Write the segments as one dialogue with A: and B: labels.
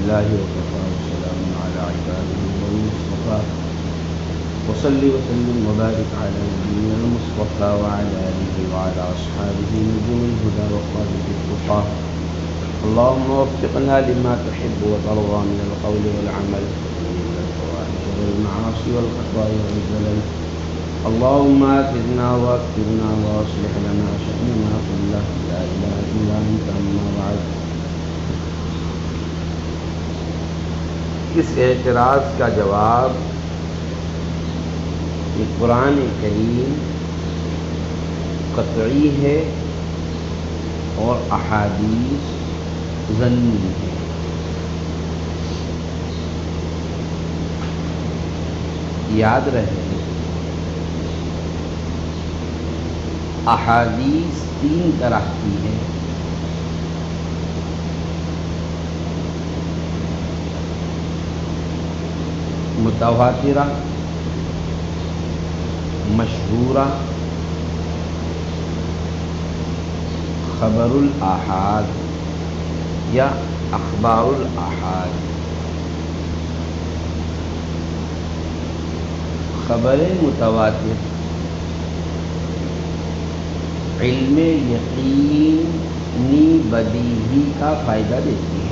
A: لله وكفى وسلام على عباده الذين اصطفى وصل وسلم وبارك على نبينا المصطفى وعلى آله وعلى أصحابه نجوم الهدى وقادة التقى اللهم وفقنا لما تحب وترضى من القول والعمل من الفواحش والمعاصي والخطايا والزلل اللهم آثرنا واكثرنا واصلح لنا شأننا كله لا إله إلا أنت أما بعد. اس اعتراض کا جواب کہ قرآن کریم قطعی ہے اور احادیث ظنی ہے. یاد رہے احادیث تین طرح کی ہے. متواترہ، مشہورہ، خبر الآحاد یا اخبار الآحاد. خبر متواتر علم یقینی بدیہی کا فائدہ دیتی ہے.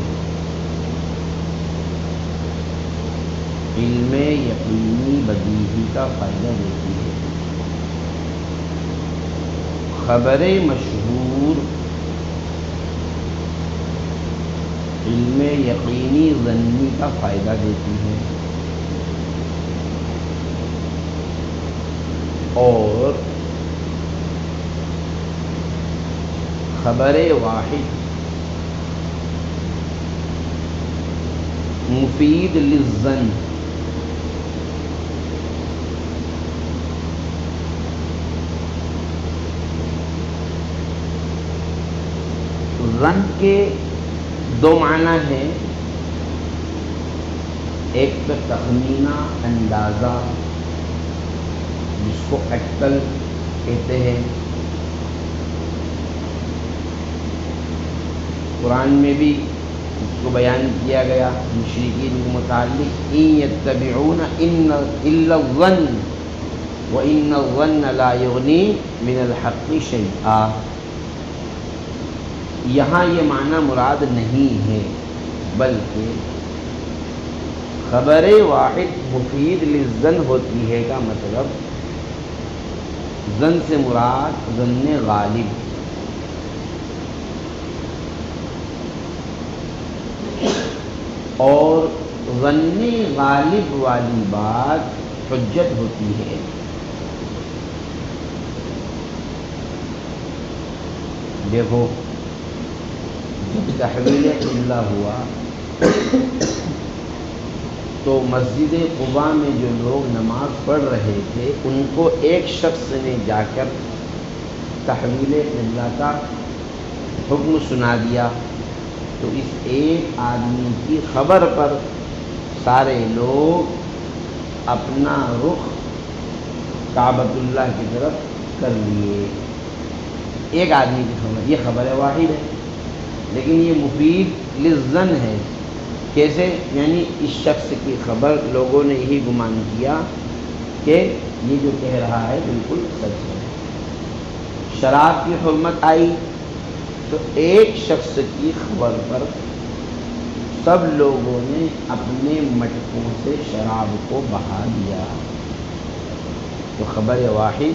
A: علم یقینی بدیہی کا فائدہ دیتی ہے. خبر مشہور علم یقینی ظنی کا فائدہ دیتی ہے. اور خبر واحد مفید للظن ظن کے دو معنی ہیں. ایک تو تخمینہ، اندازہ، جس کو اٹکل کہتے ہیں. قرآن میں بھی اس کو بیان کیا گیا مشرکین کے متعلق ان یتبعون الا الظن وان الظن لا یغنی من الحق شیئا. یہاں یہ معنی مراد نہیں ہے، بلکہ خبر واحد مفید للظن ہوتی ہے کا مطلب ظن سے مراد ظن غالب. اور ظن غالب والی بات حجت ہوتی ہے. دیکھو جب تحویل قبلہ ہوا تو مسجد قباء میں جو لوگ نماز پڑھ رہے تھے ان کو ایک شخص نے جا کر تحویل قبلہ کا حکم سنا دیا. تو اس ایک آدمی کی خبر پر سارے لوگ اپنا رخ کعبۃ اللہ کی طرف کر لیے. ایک آدمی کی خبر، یہ خبر واحد ہے لیکن یہ مفید للظن ہے. کیسے؟ یعنی اس شخص کی خبر لوگوں نے یہی گمان کیا کہ یہ جو کہہ رہا ہے بالکل سچ ہے. شراب کی حرمت آئی تو ایک شخص کی خبر پر سب لوگوں نے اپنے مٹکوں سے شراب کو بہا دیا. تو خبر واحد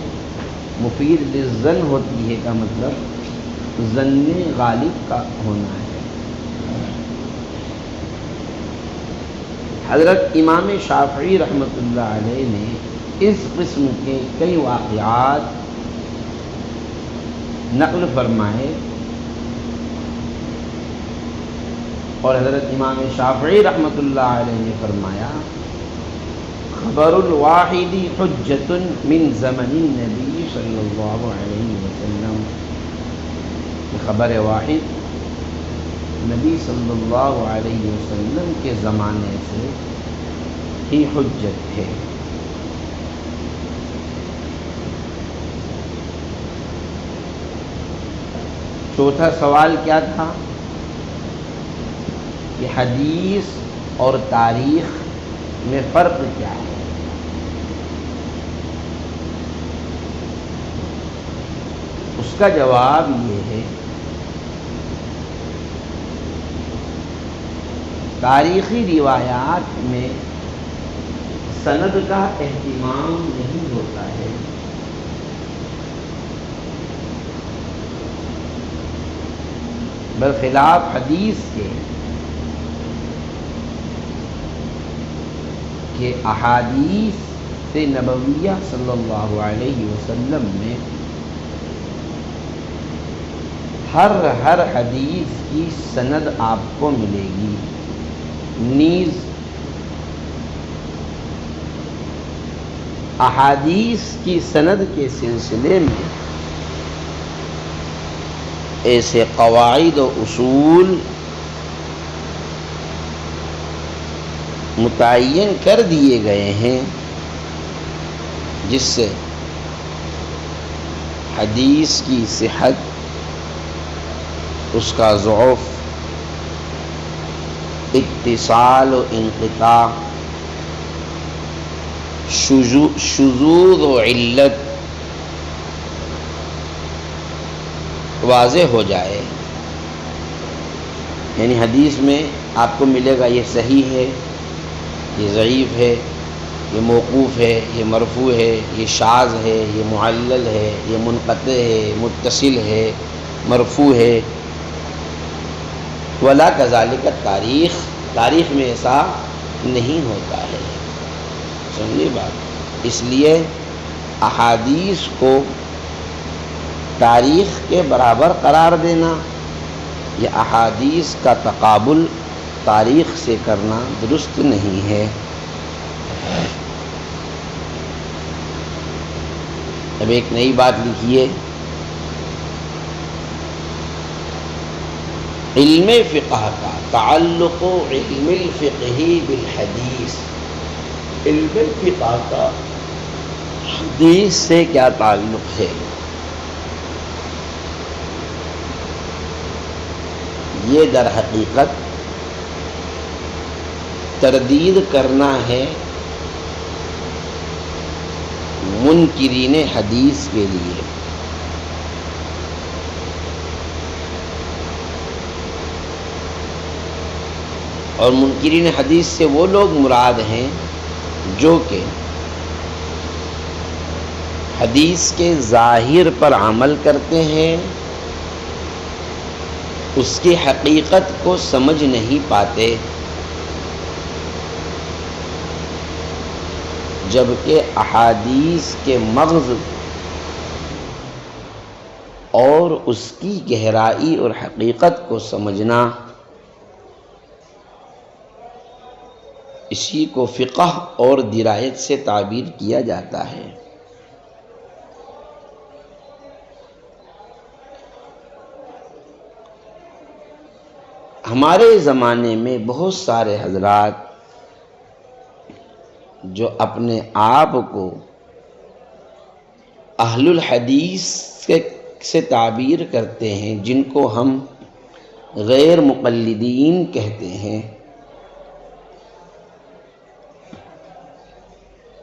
A: مفید للظن ہوتی ہے کا مطلب ظن غالب کا ہونا ہے. حضرت امام شافعی رحمۃ اللہ علیہ نے اس قسم کے کئی واقعات نقل فرمائے اور حضرت امام شافعی رحمۃ اللہ علیہ نے فرمایا خبر الواحد حجت من زمن النبی صلی اللہ علیہ وسلم. خبر واحد نبی صلی اللہ علیہ وسلم کے زمانے سے ہی حجت ہے. چوتھا سوال کیا تھا؟ کہ حدیث اور تاریخ میں فرق کیا ہے؟ اس کا جواب یہ ہے، تاریخی روایات میں سند کا اہتمام نہیں ہوتا ہے، برخلاف حدیث کے کہ احادیث سے نبویہ صلی اللہ علیہ وسلم میں ہر حدیث کی سند آپ کو ملے گی، نیز احادیث کی سند کے سلسلے میں ایسے قواعد و اصول متعین کر دیے گئے ہیں جس سے حدیث کی صحت، اس کا ضعف، اتصال و انقطاع، شذوذ و علت واضح ہو جائے۔ یعنی حدیث میں آپ کو ملے گا یہ صحیح ہے، یہ ضعیف ہے، یہ موقوف ہے، یہ مرفوع ہے، یہ شاذ ہے، یہ معلل ہے، یہ منقطع ہے، متصل ہے، مرفوع ہے۔ ولا کذالک تاریخ میں ایسا نہیں ہوتا ہے، سمجھے بات؟ اس لیے احادیث کو تاریخ کے برابر قرار دینا یا احادیث کا تقابل تاریخ سے کرنا درست نہیں ہے۔ اب ایک نئی بات لکھیے، علم فقہ کا تعلق علم الفقہ بالحدیث، علم فقہ کا حدیث سے کیا تعلق ہے؟ یہ در حقیقت تردید کرنا ہے منکرین حدیث کے لیے، اور منکرین حدیث سے وہ لوگ مراد ہیں جو کہ حدیث کے ظاہر پر عمل کرتے ہیں، اس کی حقیقت کو سمجھ نہیں پاتے، جبکہ احادیث کے مغز اور اس کی گہرائی اور حقیقت کو سمجھنا، اسی کو فقہ اور درایت سے تعبیر کیا جاتا ہے۔ ہمارے زمانے میں بہت سارے حضرات جو اپنے آپ کو اہل الحدیث سے تعبیر کرتے ہیں، جن کو ہم غیر مقلدین کہتے ہیں،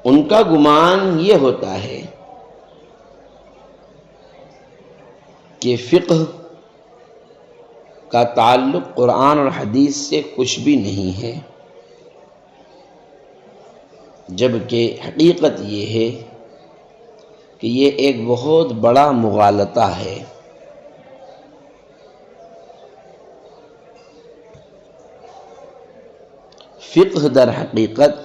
A: ان کا گمان یہ ہوتا ہے کہ فقہ کا تعلق قرآن اور حدیث سے کچھ بھی نہیں ہے، جبکہ حقیقت یہ ہے کہ یہ ایک بہت بڑا مغالطہ ہے۔ فقہ در حقیقت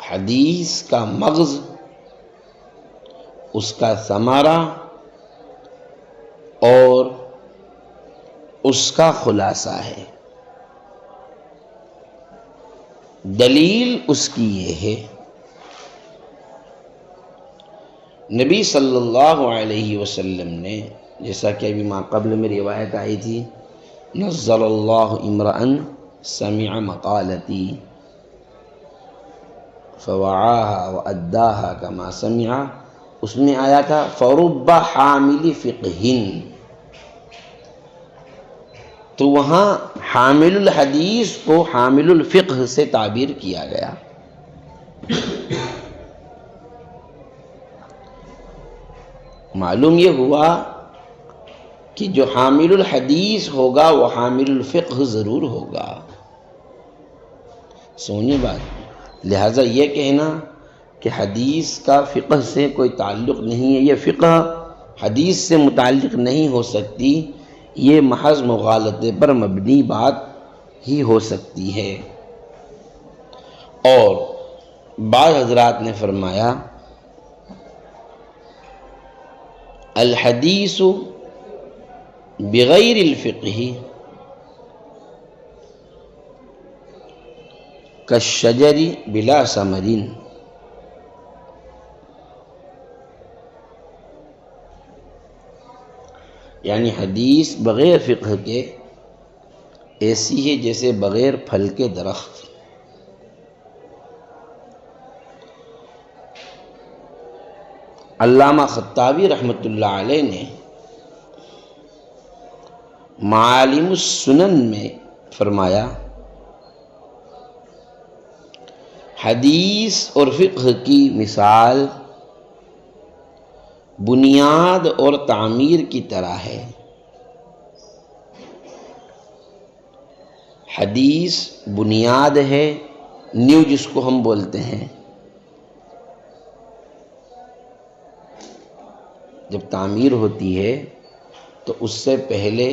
A: حدیث کا مغز، اس کا ثمرہ اور اس کا خلاصہ ہے۔ دلیل اس کی یہ ہے، نبی صلی اللہ علیہ وسلم نے، جیسا کہ ابھی ماں قبل میں روایت آئی تھی، نزل اللہ امرأ سمع مقالتی فوعاها وأداها كما سمع، اس میں آیا تھا فرب حامل فقہ، تو وہاں حامل الحدیث کو حامل الفقہ سے تعبیر کیا گیا۔ معلوم یہ ہوا کہ جو حامل الحدیث ہوگا وہ حامل الفقہ ضرور ہوگا۔ سونی بات، لہٰذا یہ کہنا کہ حدیث کا فقہ سے کوئی تعلق نہیں ہے، یہ فقہ حدیث سے متعلق نہیں ہو سکتی، یہ محض مغالطے پر مبنی بات ہی ہو سکتی ہے۔ اور بعض حضرات نے فرمایا الحدیث بغیر الفقہ کالشجر بلا ثمر، یعنی حدیث بغیر فقہ کے ایسی ہے جیسے بغیر پھل کے درخت۔ علامہ خطابی رحمۃ اللہ علیہ نے معالم السنن میں فرمایا حدیث اور فقہ کی مثال بنیاد اور تعمیر کی طرح ہے۔ حدیث بنیاد ہے، نیو جس کو ہم بولتے ہیں۔ جب تعمیر ہوتی ہے تو اس سے پہلے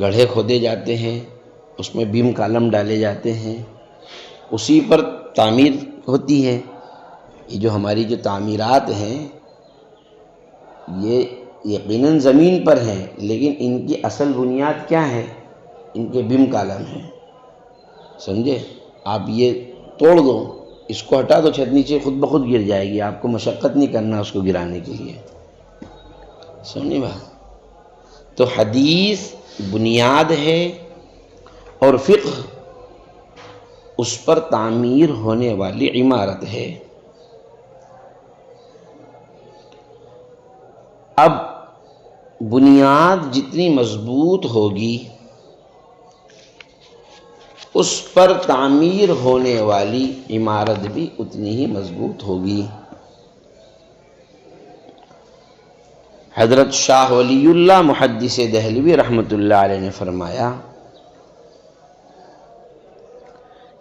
A: گڑھے کھودے جاتے ہیں، اس میں بیم کالم ڈالے جاتے ہیں، اسی پر تعمیر ہوتی ہے۔ یہ جو ہماری جو تعمیرات ہیں یہ یقیناً زمین پر ہیں، لیکن ان کی اصل بنیاد کیا ہے؟ ان کے بیم کالم ہیں، سمجھے؟ آپ یہ توڑ دو، اس کو ہٹا دو، چھت نیچے خود بخود گر جائے گی، آپ کو مشقت نہیں کرنا اس کو گرانے کے لیے، سمجھے بات؟ تو حدیث بنیاد ہے اور فقہ اس پر تعمیر ہونے والی عمارت ہے۔ اب بنیاد جتنی مضبوط ہوگی اس پر تعمیر ہونے والی عمارت بھی اتنی ہی مضبوط ہوگی۔ حضرت شاہ ولی اللہ محدث دہلوی رحمۃ اللہ علیہ نے فرمایا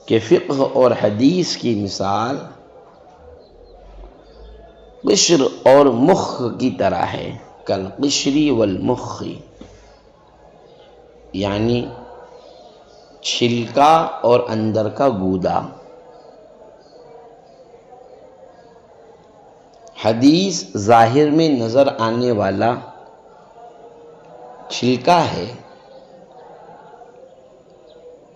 A: کہ فقہ اور حدیث کی مثال قشر اور مخ کی طرح ہے، کالقشر والمخ، یعنی چھلکا اور اندر کا گودا۔ حدیث ظاہر میں نظر آنے والا چھلکا ہے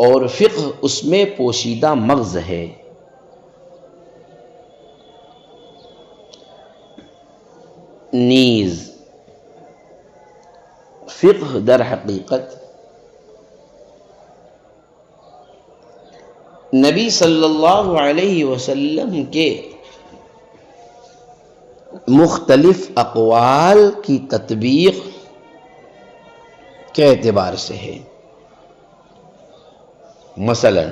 A: اور فقہ اس میں پوشیدہ مغز ہے۔ نیز فقہ در حقیقت نبی صلی اللہ علیہ وسلم کے مختلف اقوال کی تطبیق کے اعتبار سے ہے۔ مثلا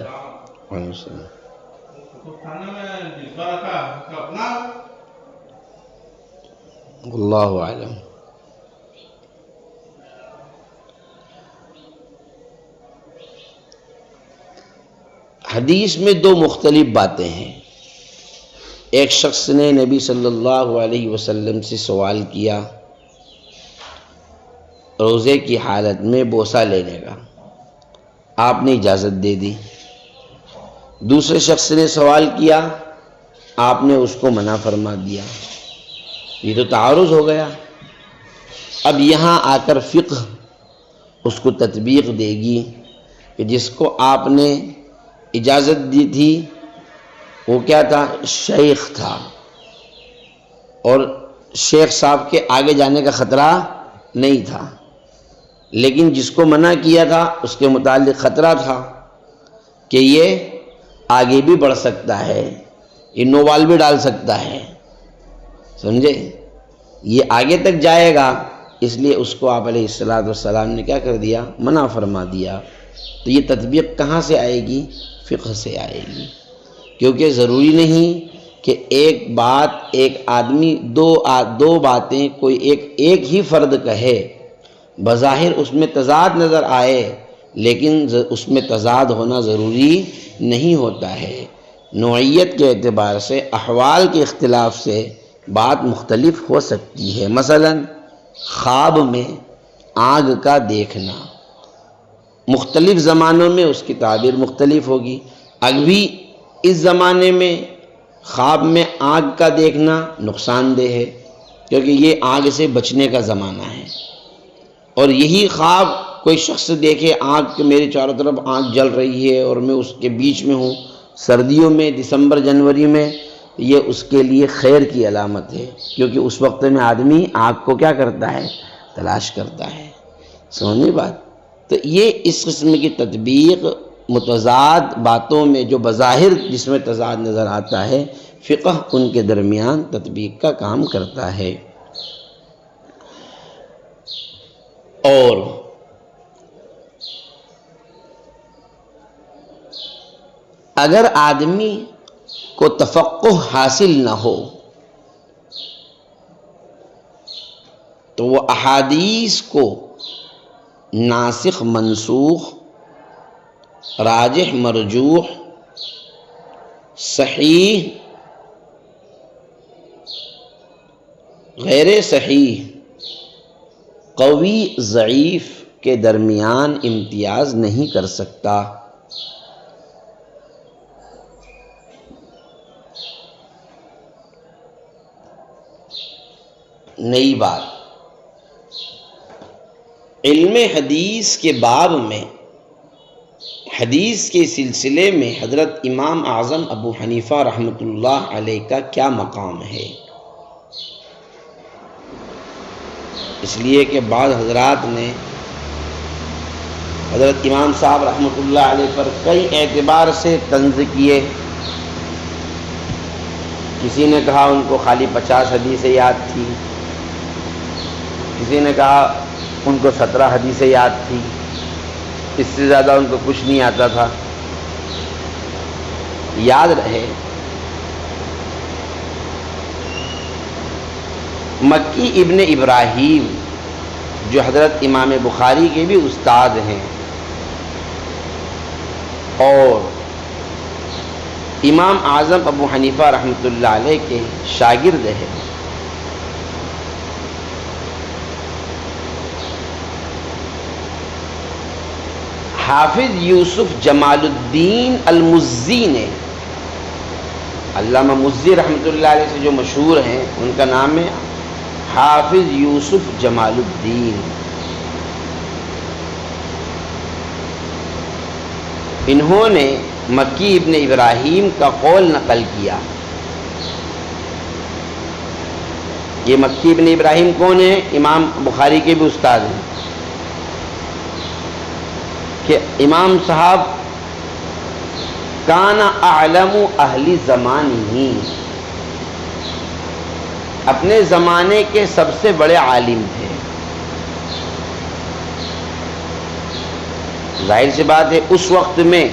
A: اللہ اعلم، حدیث میں دو مختلف باتیں ہیں۔ ایک شخص نے نبی صلی اللہ علیہ وسلم سے سوال کیا روزے کی حالت میں بوسہ لینے کا، آپ نے اجازت دے دی۔ دوسرے شخص نے سوال کیا، آپ نے اس کو منع فرما دیا۔ یہ تو تعارض ہو گیا۔ اب یہاں آ کر فقہ اس کو تطبیق دے گی کہ جس کو آپ نے اجازت دی تھی وہ کیا تھا؟ شیخ تھا، اور شیخ صاحب کے آگے جانے کا خطرہ نہیں تھا، لیکن جس کو منع کیا تھا اس کے متعلق خطرہ تھا کہ یہ آگے بھی بڑھ سکتا ہے، یہ نوبال بھی ڈال سکتا ہے، سمجھے؟ یہ آگے تک جائے گا، اس لیے اس کو آپ علیہ السلام نے کیا کر دیا؟ منع فرما دیا۔ تو یہ تطبیق کہاں سے آئے گی؟ فقہ سے آئے گی، کیونکہ ضروری نہیں کہ ایک بات ایک آدمی دو باتیں کوئی ایک ہی فرد کہے، بظاہر اس میں تضاد نظر آئے لیکن اس میں تضاد ہونا ضروری نہیں ہوتا ہے۔ نوعیت کے اعتبار سے، احوال کے اختلاف سے بات مختلف ہو سکتی ہے۔ مثلا خواب میں آگ کا دیکھنا، مختلف زمانوں میں اس کی تعبیر مختلف ہوگی۔ ابھی اس زمانے میں خواب میں آگ کا دیکھنا نقصان دہ ہے، کیونکہ یہ آگ سے بچنے کا زمانہ ہے، اور یہی خواب کوئی شخص دیکھے آگ کہ میرے چاروں طرف آگ جل رہی ہے اور میں اس کے بیچ میں ہوں، سردیوں میں، دسمبر جنوری میں، یہ اس کے لیے خیر کی علامت ہے، کیونکہ اس وقت میں آدمی آگ کو کیا کرتا ہے؟ تلاش کرتا ہے۔ سمجھنے بات؟ تو یہ اس قسم کی تطبیق متضاد باتوں میں جو بظاہر جس میں تضاد نظر آتا ہے، فقہ ان کے درمیان تطبیق کا کام کرتا ہے۔ اور اگر آدمی کو تفقہ حاصل نہ ہو تو وہ احادیث کو ناسخ منسوخ، راجح مرجوح، صحیح غیر صحیح، قوی ضعیف کے درمیان امتیاز نہیں کر سکتا۔ نئی بات، علم حدیث کے باب میں، حدیث کے سلسلے میں حضرت امام اعظم ابو حنیفہ رحمۃ اللہ علیہ کا کیا مقام ہے؟ اس لیے کہ بعض حضرات نے حضرت امام صاحب رحمۃ اللہ علیہ پر کئی اعتبار سے طنز کیے۔ کسی نے کہا ان کو خالی 50 حدیثیں یاد تھی، کسی نے کہا ان کو 17 حدیثیں یاد تھی، اس سے زیادہ ان کو کچھ نہیں آتا تھا۔ یاد رہے مکی ابن ابراہیم جو حضرت امام بخاری کے بھی استاد ہیں اور امام اعظم ابو حنیفہ رحمۃ اللہ علیہ کے شاگرد ہیں، حافظ یوسف جمال الدین المزی نے، علامہ مزی رحمۃ اللہ علیہ سے جو مشہور ہیں ان کا نام ہے حافظ یوسف جمال الدین، انہوں نے مکی ابن ابراہیم کا قول نقل کیا۔ یہ مکی ابن ابراہیم کون ہے؟ امام بخاری کے بھی استاد ہیں، کہ امام صاحب کان اعلم اہل زمانہ، اپنے زمانے کے سب سے بڑے عالم تھے۔ ظاہر سی بات ہے اس وقت میں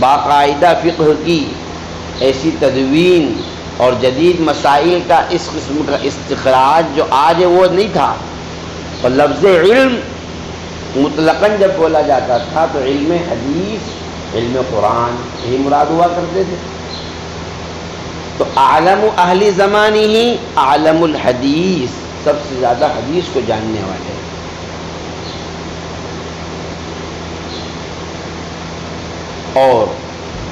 A: باقاعدہ فقہ کی ایسی تدوین اور جدید مسائل کا اس قسم کا استخراج جو آج ہے وہ نہیں تھا، اور لفظ علم مطلقاً جب بولا جاتا تھا تو علم حدیث، علم قرآن یہی مراد ہوا کرتے تھے۔ تو عالم اہل زمانہ ہی عالم الحدیث، سب سے زیادہ حدیث کو جاننے والے۔ اور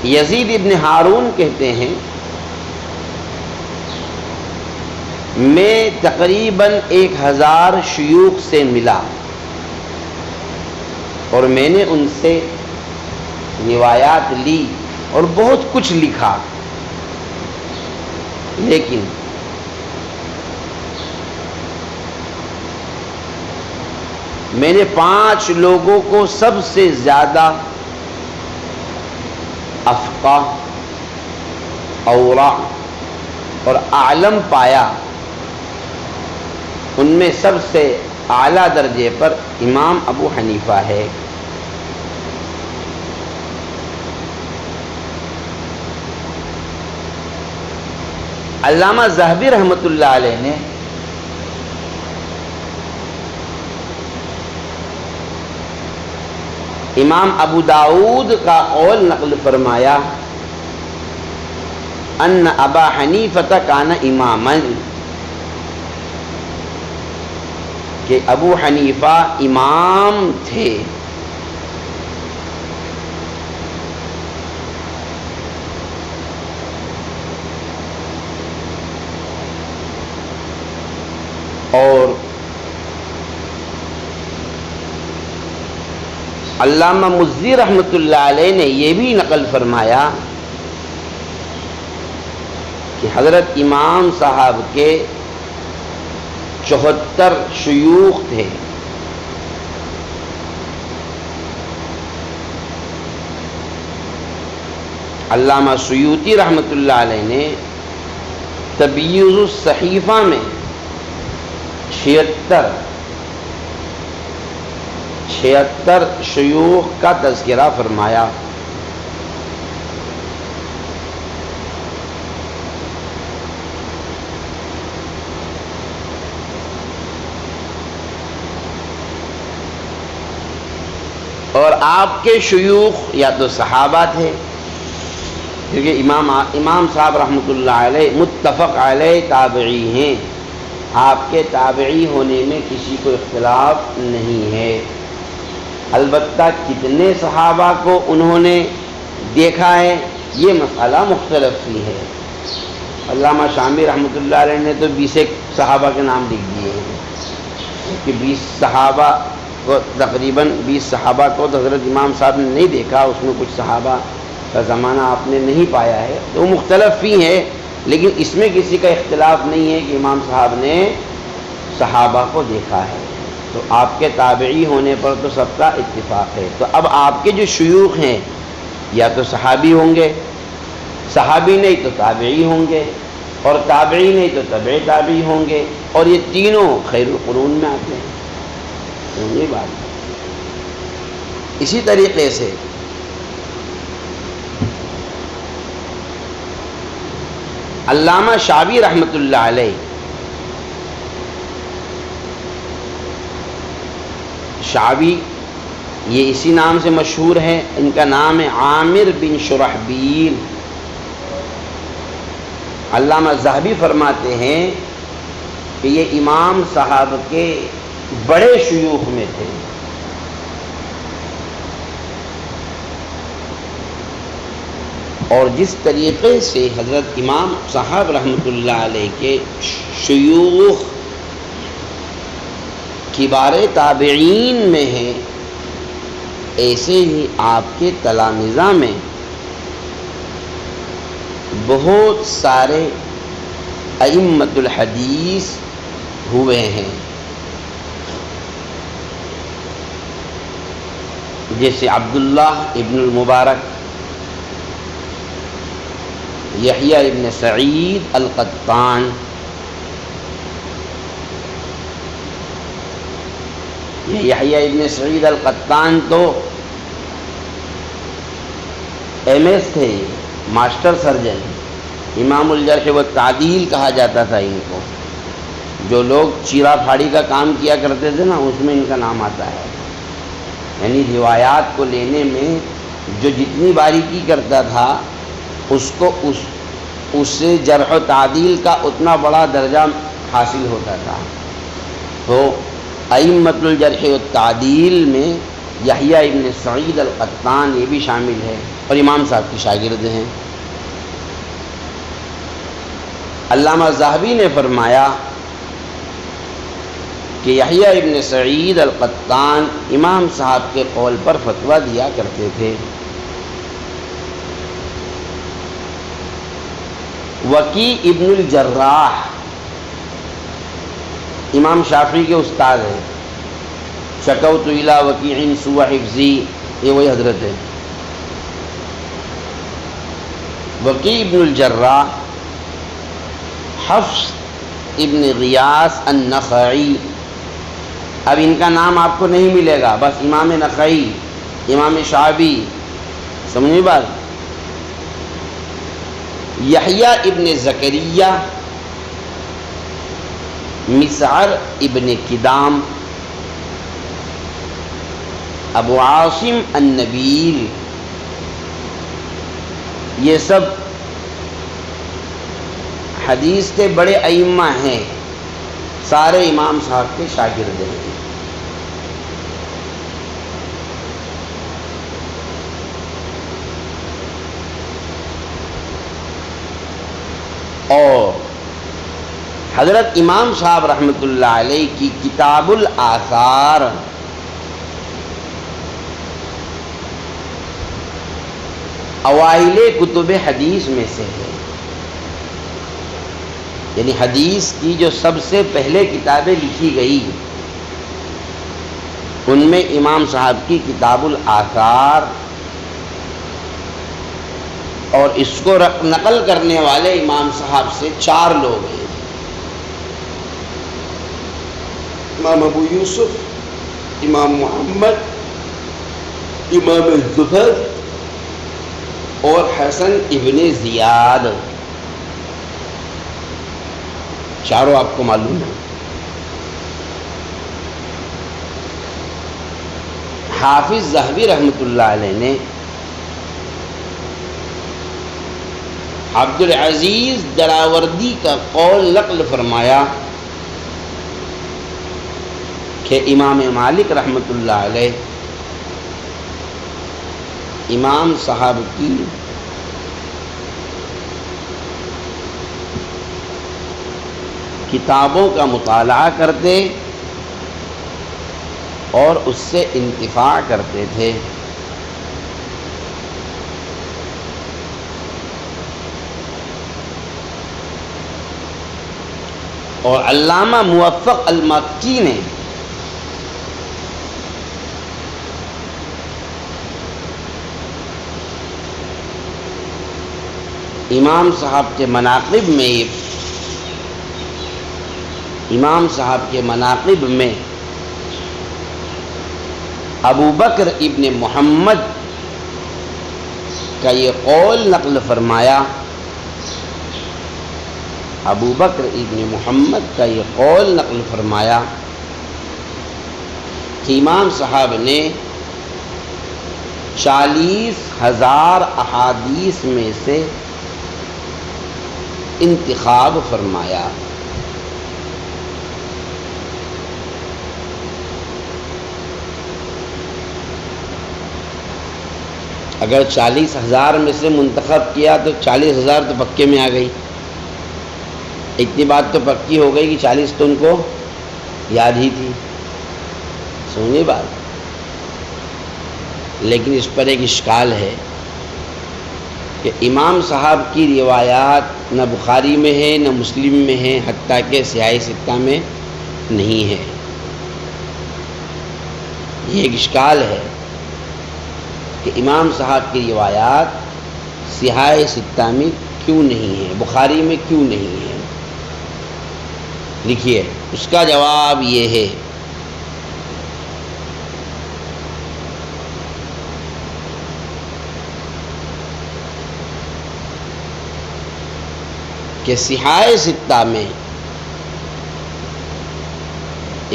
A: یزید ابن ہارون کہتے ہیں میں تقریباً 1000 شیوخ سے ملا اور میں نے ان سے روایات لی اور بہت کچھ لکھا، لیکن میں نے 5 لوگوں کو سب سے زیادہ افقہ، اورع اور عالم پایا۔ ان میں سب سے اعلیٰ درجے پر امام ابو حنیفہ ہے۔ علامہ ذہبی رحمۃ اللہ علیہ نے امام ابو داؤد کا قول نقل فرمایا ان ابا حنیفہ کان اماما، کہ ابو حنیفہ امام تھے۔ اور علامہ مزی رحمۃ اللہ علیہ نے یہ بھی نقل فرمایا کہ حضرت امام صاحب کے 74 شیوخ تھے۔ علامہ سیوطی رحمۃ اللہ علیہ نے تبییض الصحیفہ میں 76 شیوخ کا تذکرہ فرمایا۔ اور آپ کے شیوخ یا تو صحابہ تھے، کیونکہ امام صاحب رحمۃ اللہ علیہ متفق علیہ تابعی ہیں، آپ کے تابعی ہونے میں کسی کو اختلاف نہیں ہے۔ البتہ کتنے صحابہ کو انہوں نے دیکھا ہے یہ مسئلہ مختلف ہی ہے۔ علامہ شامی رحمۃ اللہ علیہ نے تو 20 صحابہ کے نام لکھ دیے ہیں کہ 20 صحابہ کو تقریباً 20 صحابہ کو تو حضرت امام صاحب نے نہیں دیکھا، اس میں کچھ صحابہ کا زمانہ آپ نے نہیں پایا ہے، تو وہ مختلف ہی ہے، لیکن اس میں کسی کا اختلاف نہیں ہے کہ امام صاحب نے صحابہ کو دیکھا ہے، تو آپ کے تابعی ہونے پر تو سب کا اتفاق ہے۔ تو اب آپ کے جو شیوخ ہیں یا تو صحابی ہوں گے، صحابی نہیں تو تابعی ہوں گے، اور تابعی نہیں تو تبع تابعی ہوں گے، اور یہ تینوں خیر القرون میں آتے ہیں۔ یہ بات ہے۔ اسی طریقے سے علامہ شاوی رحمۃ اللہ علیہ، شاوی یہ اسی نام سے مشہور ہے، ان کا نام ہے عامر بن شرحبیل۔ علامہ ذہبی فرماتے ہیں کہ یہ امام صاحب کے بڑے شیوخ میں تھے۔ اور جس طریقے سے حضرت امام صاحب رحمۃ اللہ علیہ کے شیوخ کبار تابعین میں ہیں، ایسے ہی آپ کے تلامذہ میں بہت سارے ائمۃ الحدیث ہوئے ہیں، جیسے عبداللہ ابن المبارک، یحییٰ ابن سعید القطان، یہ یحییٰ ابن سعید القطان تو ایم ایس تھے، ماسٹر سرجن، امام الجرح و تعدیل کہا جاتا تھا ان کو۔ جو لوگ چیرا پھاڑی کا کام کیا کرتے تھے نا، اس میں ان کا نام آتا ہے، یعنی روایات کو لینے میں جو جتنی باریکی کرتا تھا اس کو اس سے جرح و تعدیل کا اتنا بڑا درجہ حاصل ہوتا تھا۔ تو ائمۃ الجرح و تعدیل میں یحییٰ ابن سعید القطان یہ بھی شامل ہے، اور امام صاحب کے شاگرد ہیں۔ علامہ ذہبی نے فرمایا کہ یحییٰ ابن سعید القطان امام صاحب کے قول پر فتویٰ دیا کرتے تھے۔ وکیع ابن الجراح امام شافعی کے استاد ہیں، شکوت الی وکیع سوء حفظی، یہ وہی حضرت ہے۔ وکیع ابن الجراح، حفص ابن غیاث النخعی، اب ان کا نام آپ کو نہیں ملے گا، بس امام نخعی، امام شعبی، سمجھے بات؟ یحییٰ ابن زکریہ، مسعر ابن کدام، ابو عاصم النبیل، یہ سب حدیث کے بڑے ائمہ ہیں، سارے امام صاحب کے شاگرد ہیں۔ اور حضرت امام صاحب رحمۃ اللہ علیہ کی کتاب الآثار اوائل کتب حدیث میں سے ہے، یعنی حدیث کی جو سب سے پہلے کتابیں لکھی گئی ان میں امام صاحب کی کتاب الآثار، اور اس کو نقل کرنے والے امام صاحب سے 4 لوگ ہیں، امام ابو یوسف، امام محمد، امام زفر اور حسن ابن زیاد، چاروں آپ کو معلوم ہے۔ حافظ ذہبی رحمۃ اللہ علیہ نے عبد العزیز دراوردی کا قول نقل فرمایا کہ امام مالک رحمۃ اللہ علیہ امام صاحب کی کتابوں کا مطالعہ کرتے اور اس سے انتفاع کرتے تھے، اور علامہ موفق المکی نے امام صاحب کے مناقب میں ابو بکر ابن محمد کا یہ قول نقل فرمایا، ابو بکر ابن محمد کا یہ قول نقل فرمایا کہ امام صاحب نے 40,000 احادیث میں سے انتخاب فرمایا۔ اگر 40,000 میں سے منتخب کیا تو 40,000 تو پکے میں آ گئی، اتنی بات تو پکی ہو گئی کہ 40 تو ان کو یاد ہی تھی، سنی بات۔ لیکن اس پر ایک اشکال ہے کہ امام صاحب کی روایات نہ بخاری میں ہے نہ مسلم میں ہے، حتیٰ کہ صحاح ستہ میں نہیں ہے۔ یہ ایک اشکال ہے کہ امام صاحب کی روایات صحاح ستہ میں کیوں نہیں ہے، بخاری میں کیوں نہیں ہے؟ لکھیے، اس کا جواب یہ ہے کہ صحاح ستہ میں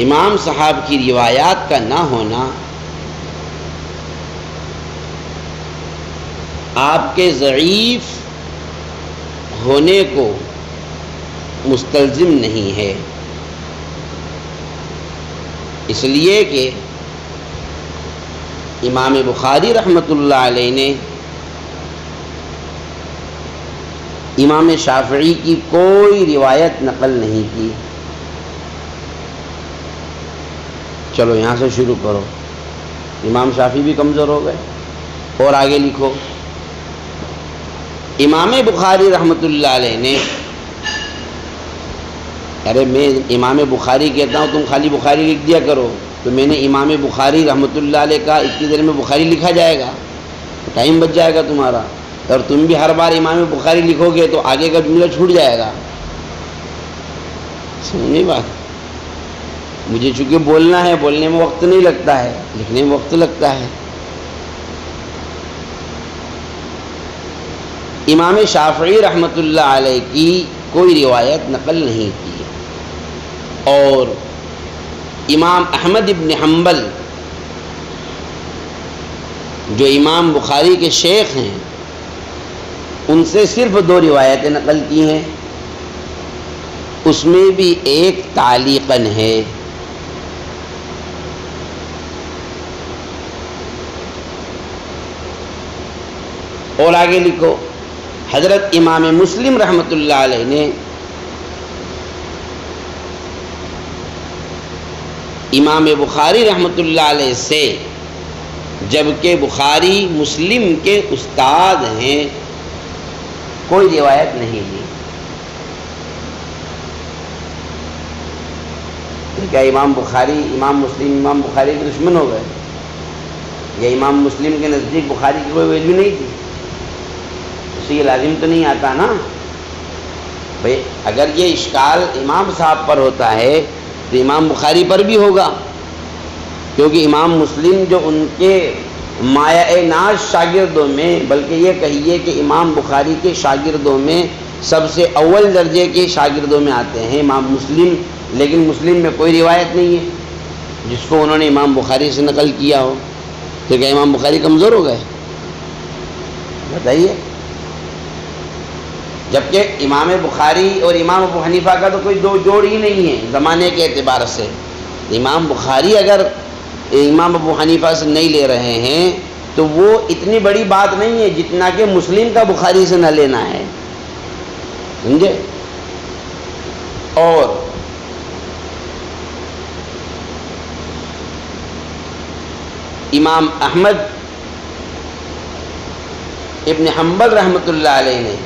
A: امام صاحب کی روایات کا نہ ہونا آپ کے ضعیف ہونے کو مستلزم نہیں ہے، اس لیے کہ امام بخاری رحمۃ اللہ علیہ نے امام شافعی کی کوئی روایت نقل نہیں کی۔ چلو یہاں سے شروع کرو، امام شافعی بھی کمزور ہو گئے، اور آگے لکھو امام بخاری رحمۃ اللہ علیہ نے، ارے میں امام بخاری کہتا ہوں، تم خالی بخاری لکھ دیا کرو، تو میں نے امام بخاری رحمۃ اللہ علیہ کا اتنی دیر میں بخاری لکھا جائے گا، ٹائم بچ جائے گا تمہارا، اور تم بھی ہر بار امام بخاری لکھو گے تو آگے کا جملہ چھوٹ جائے گا، سنی بات۔ مجھے چونکہ بولنا ہے، بولنے میں وقت نہیں لگتا ہے، لکھنے میں وقت لگتا ہے۔ امام شافعی رحمۃ اللہ علیہ کی کوئی روایت نقل نہیں کی، اور امام احمد ابن حنبل جو امام بخاری کے شیخ ہیں، ان سے صرف 2 روایتیں نقل کی ہیں، اس میں بھی ایک تعلیقاً ہے۔ اور آگے لکھو، حضرت امام مسلم رحمۃ اللہ علیہ نے امام بخاری رحمۃ اللہ علیہ سے، جبکہ بخاری مسلم کے استاد ہیں، کوئی روایت نہیں لی۔ کیا امام بخاری، امام مسلم، امام بخاری کے دشمن ہو گئے؟ یا امام مسلم کے نزدیک بخاری کی کوئی ویلیو نہیں تھی؟ اس سے یہ لازم تو نہیں آتا نا بھئی، اگر یہ اشکال امام صاحب پر ہوتا ہے تو امام بخاری پر بھی ہوگا، کیونکہ امام مسلم جو ان کے مایہ ناز شاگردوں میں، بلکہ یہ کہیے کہ امام بخاری کے شاگردوں میں سب سے اول درجے کے شاگردوں میں آتے ہیں امام مسلم، لیکن مسلم میں کوئی روایت نہیں ہے جس کو انہوں نے امام بخاری سے نقل کیا ہو، تو کیا امام بخاری کمزور ہو گئے؟ بتائیے۔ جبکہ امام بخاری اور امام ابو حنیفہ کا تو کوئی 2 جوڑ ہی نہیں ہے زمانے کے اعتبار سے۔ امام بخاری اگر امام ابو حنیفہ سے نہیں لے رہے ہیں تو وہ اتنی بڑی بات نہیں ہے جتنا کہ مسلم کا بخاری سے نہ لینا ہے، سمجھے؟ اور امام احمد ابن حنبل رحمۃ اللہ علیہ نے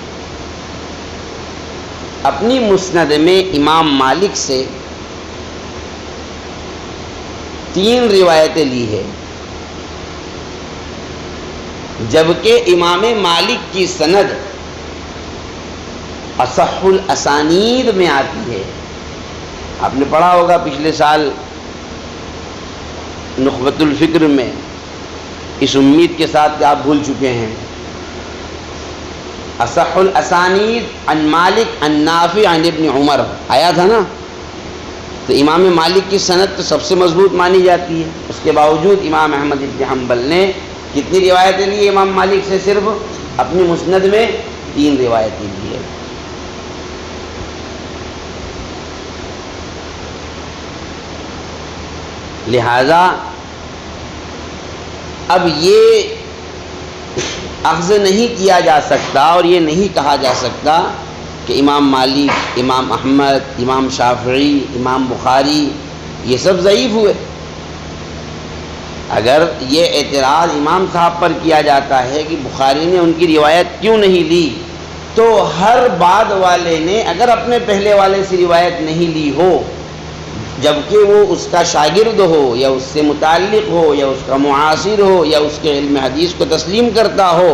A: اپنی مسند میں امام مالک سے 3 روایتیں لی ہے، جبکہ امام مالک کی سند اصح الاسانید میں آتی ہے۔ آپ نے پڑھا ہوگا پچھلے سال نخبۃ الفکر میں، اس امید کے ساتھ کہ آپ بھول چکے ہیں، اصح الاسانید عن مالک عن نافع عن ابن عمر آیا تھا نا، تو امام مالک کی سند تو سب سے مضبوط مانی جاتی ہے۔ اس کے باوجود امام احمد ابن حنبل نے کتنی روایتیں لی امام مالک سے؟ صرف اپنی مسند میں 3 روایتیں لی ہے۔ لہذا اب یہ اخذ نہیں کیا جا سکتا اور یہ نہیں کہا جا سکتا کہ امام مالک، امام احمد، امام شافعی، امام بخاری یہ سب ضعیف ہوئے۔ اگر یہ اعتراض امام صاحب پر کیا جاتا ہے کہ بخاری نے ان کی روایت کیوں نہیں لی، تو ہر بعد والے نے اگر اپنے پہلے والے سے روایت نہیں لی ہو، جبکہ وہ اس کا شاگرد ہو یا اس سے متعلق ہو یا اس کا معاصر ہو یا اس کے علم حدیث کو تسلیم کرتا ہو،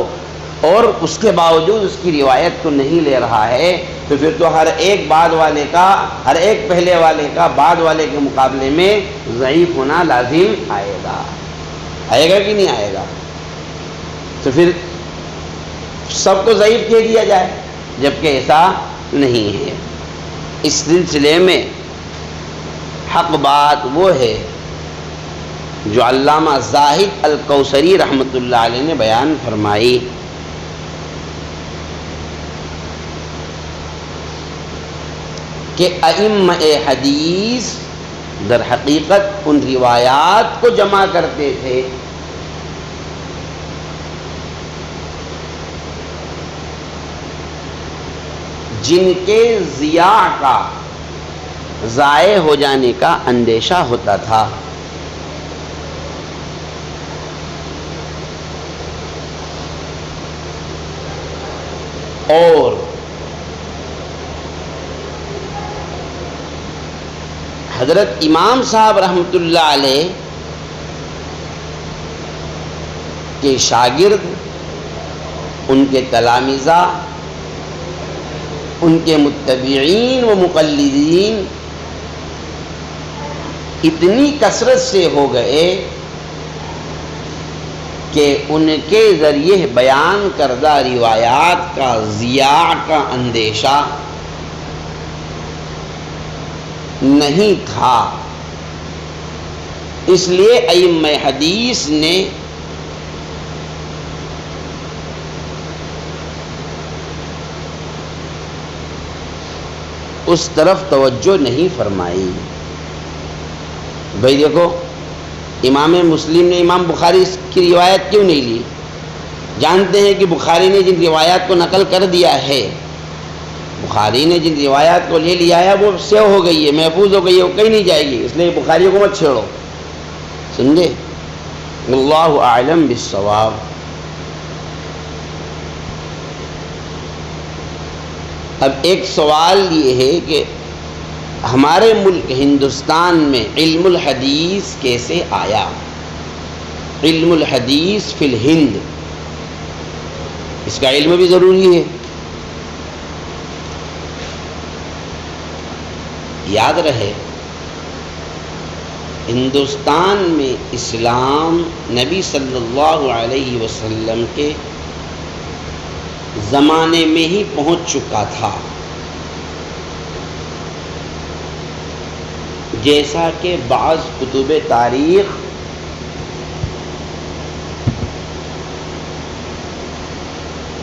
A: اور اس کے باوجود اس کی روایت کو نہیں لے رہا ہے، تو پھر تو ہر ایک بعد والے کا، ہر ایک پہلے والے کا بعد والے کے مقابلے میں ضعیف ہونا لازم آئے گا۔ آئے گا کہ نہیں آئے گا؟ تو پھر سب کو ضعیف کہہ دیا جائے، جبکہ ایسا نہیں ہے۔ اس سلسلے میں حق بات وہ ہے جو علامہ زاہد الکوثری رحمۃ اللہ علیہ نے بیان فرمائی کہ ائمہ حدیث در حقیقت ان روایات کو جمع کرتے تھے جن کے ضیاع کا، ضائع ہو جانے کا اندیشہ ہوتا تھا، اور حضرت امام صاحب رحمۃ اللہ علیہ کے شاگرد، ان کے تلامذہ، ان کے متبعین و مقلدین اتنی کثرت سے ہو گئے کہ ان کے ذریعے بیان کردہ روایات کا ضیاع کا اندیشہ نہیں تھا۔ اس لیے ائمہ حدیث نے اس طرف توجہ نہیں فرمائی۔ بھائی دیکھو، امام مسلم نے امام بخاری کی روایت کیوں نہیں لی؟ جانتے ہیں کہ بخاری نے جن روایات کو نقل کر دیا ہے، بخاری نے جن روایات کو لے لیا ہے وہ سیو ہو گئی ہے، محفوظ ہو گئی ہے، وہ کہیں نہیں جائے گی، اس لیے بخاری کو مت چھیڑو۔ سمجھے؟ اللہ اعلم بالصواب۔ اب ایک سوال یہ ہے کہ ہمارے ملک ہندوستان میں علم الحدیث کیسے آیا؟ علم الحدیث فی الہند، اس کا علم بھی ضروری ہے۔ یاد رہے، ہندوستان میں اسلام نبی صلی اللہ علیہ وسلم کے زمانے میں ہی پہنچ چکا تھا، جیسا کہ بعض کتب تاریخ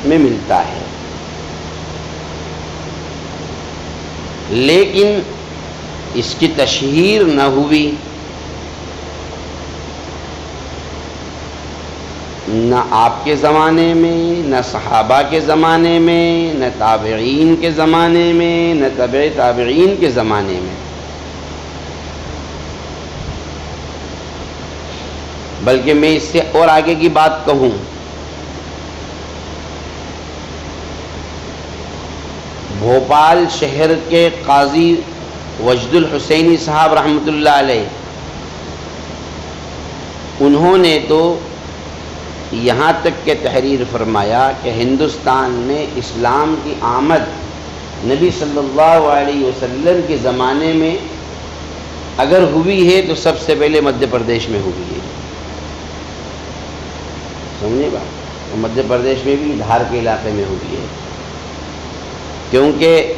A: میں ملتا ہے، لیکن اس کی تشہیر نہ ہوئی، نہ آپ کے زمانے میں، نہ صحابہ کے زمانے میں، نہ تابعین کے زمانے میں، نہ تبع تابعین کے زمانے میں، بلکہ میں اس سے اور آگے کی بات کہوں، بھوپال شہر کے قاضی وجد الحسینی صاحب رحمۃ اللہ علیہ، انہوں نے تو یہاں تک کہ تحریر فرمایا کہ ہندوستان میں اسلام کی آمد نبی صلی اللہ علیہ وسلم کے زمانے میں اگر ہوئی ہے تو سب سے پہلے مدھیہ پردیش میں ہوئی ہے۔ سمجھے بات؟ مدھیہ پردیش میں بھی دھار کے علاقے میں ہوئی ہے، کیونکہ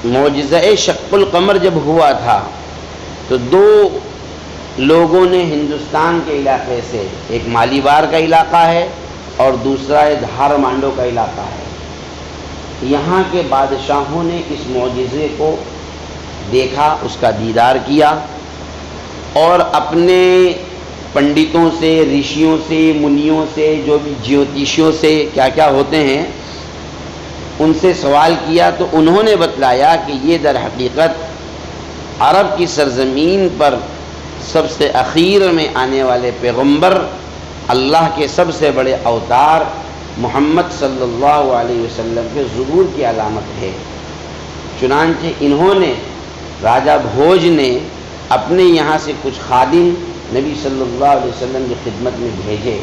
A: معجزہ شق القمر جب ہوا تھا تو دو لوگوں نے ہندوستان کے علاقے سے، ایک مالیبار کا علاقہ ہے اور دوسرا دھار مانڈو کا علاقہ ہے، یہاں کے بادشاہوں نے اس معجزے کو دیکھا، اس کا دیدار کیا اور اپنے پنڈتوں سے، رشیوں سے، منیوں سے، جو بھی جیوتیشیوں سے کیا کیا ہوتے ہیں، ان سے سوال کیا تو انہوں نے بتلایا کہ یہ در حقیقت عرب کی سرزمین پر سب سے اخیر میں آنے والے پیغمبر، اللہ کے سب سے بڑے اوتار محمد صلی اللہ علیہ وسلم کے ظہور کی علامت ہے۔ چنانچہ انہوں نے، راجہ بھوج نے اپنے یہاں سے کچھ خادم نبی صلی اللہ علیہ وسلم کی خدمت میں بھیجے،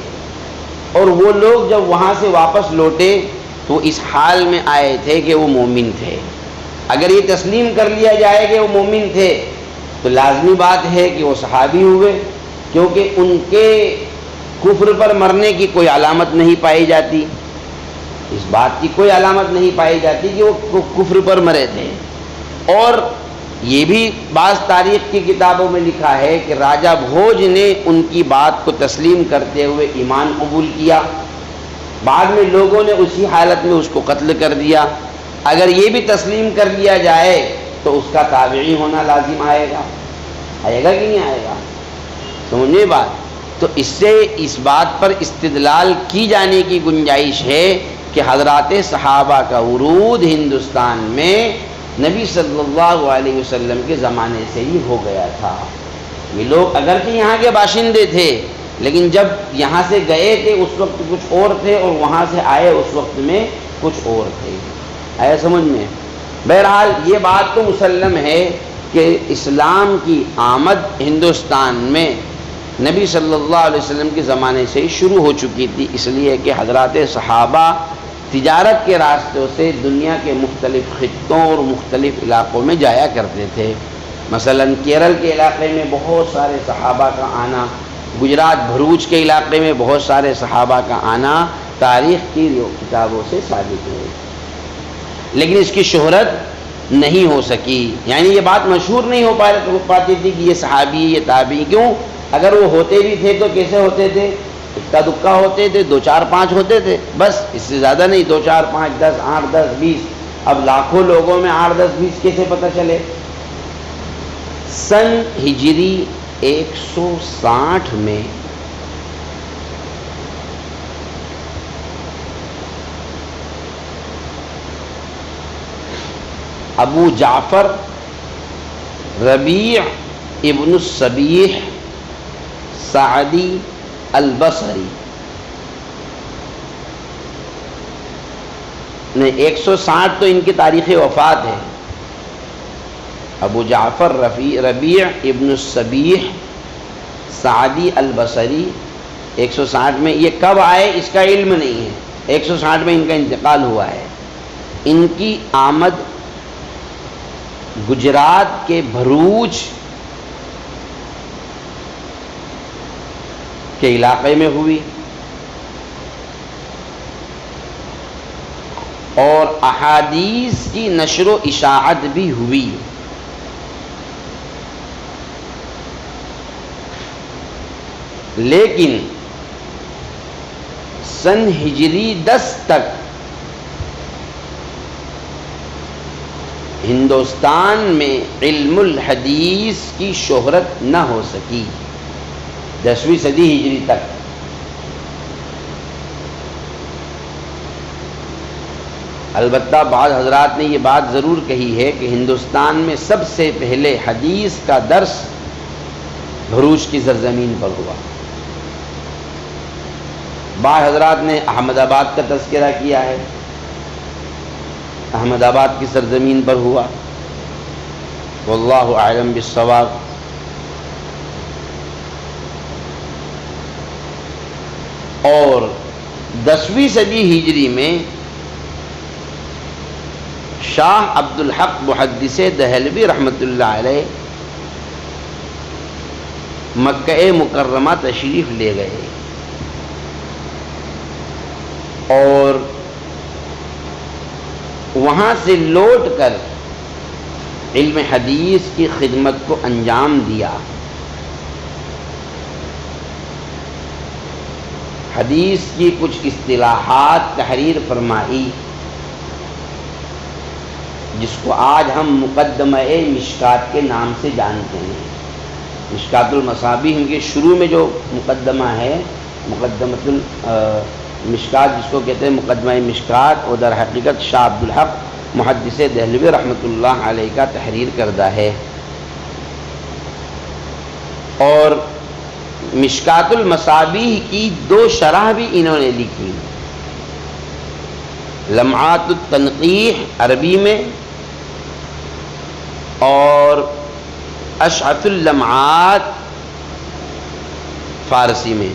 A: اور وہ لوگ جب وہاں سے واپس لوٹے تو اس حال میں آئے تھے کہ وہ مومن تھے۔ اگر یہ تسلیم کر لیا جائے کہ وہ مومن تھے تو لازمی بات ہے کہ وہ صحابی ہوئے، کیونکہ ان کے کفر پر مرنے کی کوئی علامت نہیں پائی جاتی، اس بات کی کوئی علامت نہیں پائی جاتی کہ وہ کفر پر مرے تھے۔ اور یہ بھی بعض تاریخ کی کتابوں میں لکھا ہے کہ راجہ بھوج نے ان کی بات کو تسلیم کرتے ہوئے ایمان قبول کیا، بعد میں لوگوں نے اسی حالت میں اس کو قتل کر دیا۔ اگر یہ بھی تسلیم کر لیا جائے تو اس کا تابعی ہونا لازم آئے گا کہ نہیں آئے گا؟ سمجھے بات؟ تو اس سے اس بات پر استدلال کی جانے کی گنجائش ہے کہ حضرات صحابہ کا ورود ہندوستان میں نبی صلی اللہ علیہ وسلم کے زمانے سے ہی ہو گیا تھا۔ یہ لوگ اگرچہ یہاں کے باشندے تھے، لیکن جب یہاں سے گئے تھے اس وقت کچھ اور تھے، اور وہاں سے آئے اس وقت میں کچھ اور تھے۔ آیا سمجھ میں؟ بہرحال یہ بات تو مسلم ہے کہ اسلام کی آمد ہندوستان میں نبی صلی اللہ علیہ وسلم کے زمانے سے ہی شروع ہو چکی تھی، اس لیے کہ حضرات صحابہ تجارت کے راستوں سے دنیا کے مختلف خطوں اور مختلف علاقوں میں جایا کرتے تھے۔ مثلا کیرل کے علاقے میں بہت سارے صحابہ کا آنا، گجرات بھروچ کے علاقے میں بہت سارے صحابہ کا آنا تاریخ کی کتابوں سے ثابت ہے، لیکن اس کی شہرت نہیں ہو سکی، یعنی یہ بات مشہور نہیں ہو پاتی تھی کہ یہ صحابی یہ تابعی. کیوں؟ اگر وہ ہوتے بھی تھے تو کیسے ہوتے تھے؟ اکا دکا ہوتے تھے، 2 4 5 ہوتے تھے بس، اس سے زیادہ نہیں. 2 4 5 10 8 10 20. اب لاکھوں لوگوں میں 8 10 20 کیسے پتہ چلے؟ سن ہجری 160 میں ابو جعفر ربیع ابن الصبیح سعدی البصری نے 160 تو ان کی تاریخ وفات ہے. ابو جعفر ربیع ابن الصبیح سعدی البصری 160 میں. یہ کب آئے اس کا علم نہیں ہے، 160 میں ان کا انتقال ہوا ہے. ان کی آمد گجرات کے بھروچ کے علاقے میں ہوئی اور احادیث کی نشر و اشاعت بھی ہوئی. لیکن سن ہجری 10 تک ہندوستان میں علم الحدیث کی شہرت نہ ہو سکی. 10ویں صدی ہجری تک. البتہ بعض حضرات نے یہ بات ضرور کہی ہے کہ ہندوستان میں سب سے پہلے حدیث کا درس بھروچ کی سرزمین پر ہوا. بعض حضرات نے احمد آباد کا تذکرہ کیا ہے، احمد آباد کی سرزمین پر ہوا. واللہ اعلم بالصواب. اور 10ویں صدی ہجری میں شاہ عبد الحق محدث دہلوی رحمۃ اللہ علیہ مکہ مکرمہ تشریف لے گئے اور وہاں سے لوٹ کر علم حدیث کی خدمت کو انجام دیا. حدیث کی کچھ اصطلاحات تحریر فرمائی جس کو آج ہم مقدمہ مشکات کے نام سے جانتے ہیں. مشکات المصابیح کے شروع میں جو مقدمہ ہے، مقدمۃ المشکات جس کو کہتے ہیں مقدمہ مشکات، وہ در حقیقت شاہ عبد الحق محدث دہلوی رحمۃ اللہ علیہ کا تحریر کردہ ہے. اور مشکات المصابیح کی 2 شرح بھی انہوں نے لکھی. لمعات التنقیح عربی میں اور اشعث اللمعات فارسی میں.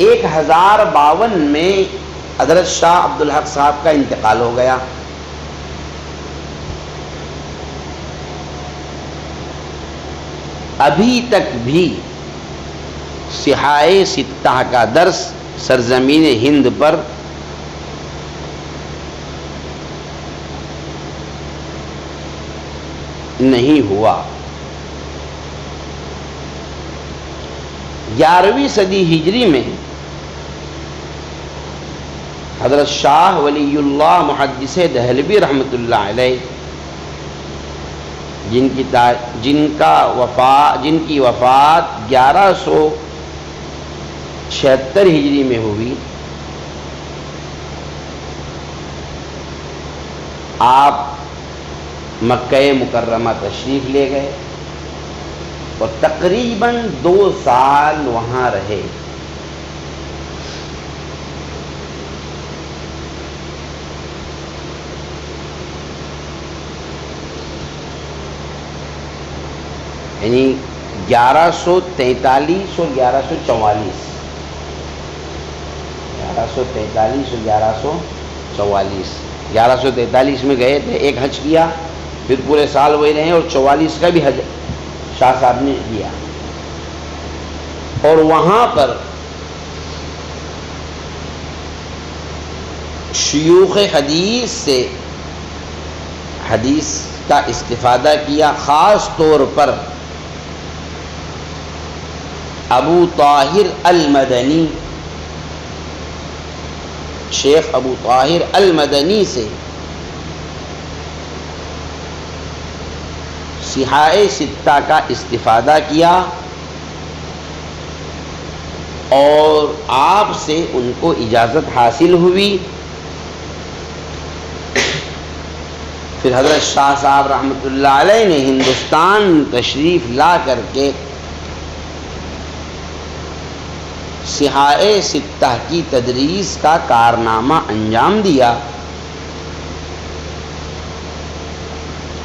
A: ایک 1052 میں حضرت شاہ عبد الحق صاحب کا انتقال ہو گیا. ابھی تک بھی صحائے ستہ کا درس سرزمین ہند پر نہیں ہوا. 11ویں صدی ہجری میں حضرت شاہ ولی اللہ محدث دہلوی رحمۃ اللہ علیہ جن کی وفات 1176 ہجری میں ہوئی، آپ مکہ مکرمہ تشریف لے گئے اور تقریباً 2 سال وہاں رہے. یعنی 1143 اور 1144 1143 اور 1144 1143 میں گئے تھے، ایک حج کیا، پھر پورے سال وہی رہے، اور 44 کا بھی حج شاہ صاحب نے کیا. اور وہاں پر شیوخ حدیث سے حدیث کا استفادہ کیا، خاص طور پر ابو طاہر المدنی، شیخ ابو طاہر المدنی سے صحاح ستہ کا استفادہ کیا، اور آپ سے ان کو اجازت حاصل ہوئی. پھر حضرت شاہ صاحب رحمۃ اللہ علیہ نے ہندوستان تشریف لا کر کے صحاح ستہ کی تدریس کا کارنامہ انجام دیا.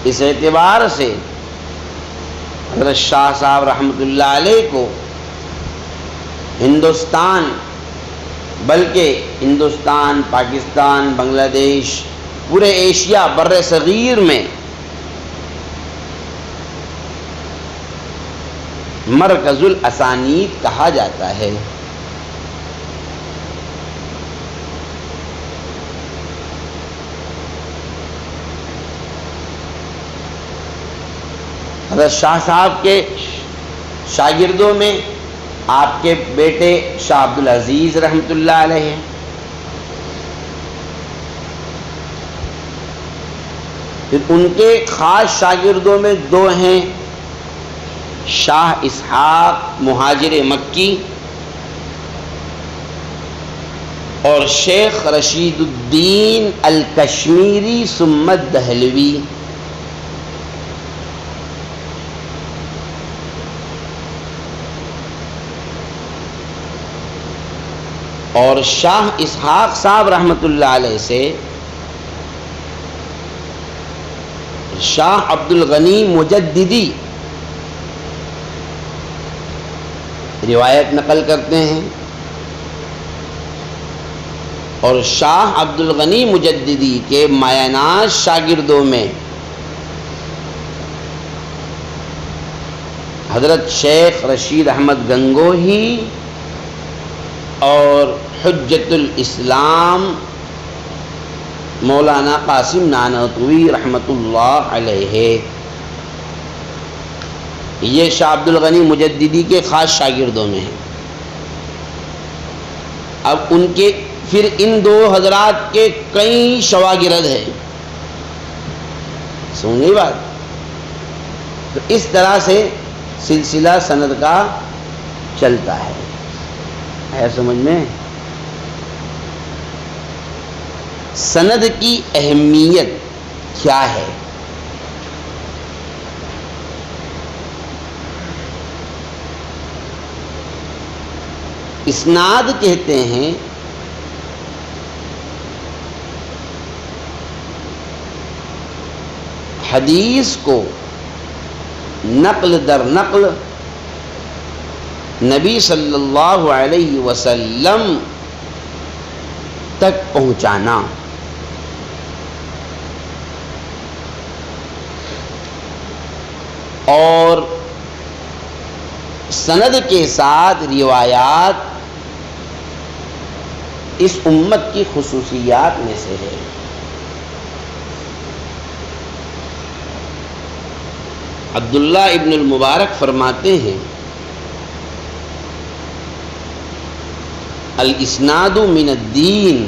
A: اس اعتبار سے حضرت شاہ صاحب رحمۃ اللہ علیہ کو ہندوستان، بلکہ ہندوستان، پاکستان، بنگلہ دیش، پورے ایشیا بر صغیر میں مرکز الاسانید کہا جاتا ہے. حضرت شاہ صاحب کے شاگردوں میں آپ کے بیٹے شاہ عبدالعزیز رحمۃ اللہ علیہ ہیں، پھر ان کے خاص شاگردوں میں دو ہیں، شاہ اسحاق مہاجر مکی اور شیخ رشید الدین الکشمیری ثم دہلوی. اور شاہ اسحاق صاحب رحمۃ اللہ علیہ سے شاہ عبد الغنی مجددی روایت نقل کرتے ہیں، اور شاہ عبد الغنی مجددی کے مایاناز شاگردوں میں حضرت شیخ رشید احمد گنگوہی اور حجت الاسلام مولانا قاسم نانوتوی رحمۃ اللہ علیہ، یہ شاہ عبد الغنی مجددی کے خاص شاگردوں میں ہیں. اب ان کے پھر ان دو حضرات کے کئی شواگرد ہیں، سنیے بات. تو اس طرح سے سلسلہ سند کا چلتا ہے سمجھ میں. سند کی اہمیت کیا ہے؟ اسناد کہتے ہیں حدیث کو نقل در نقل نبی صلی اللہ علیہ وسلم تک پہنچانا. اور سند کے ساتھ روایات اس امت کی خصوصیات میں سے ہے. عبداللہ ابن المبارک فرماتے ہیں الاسناد من الدین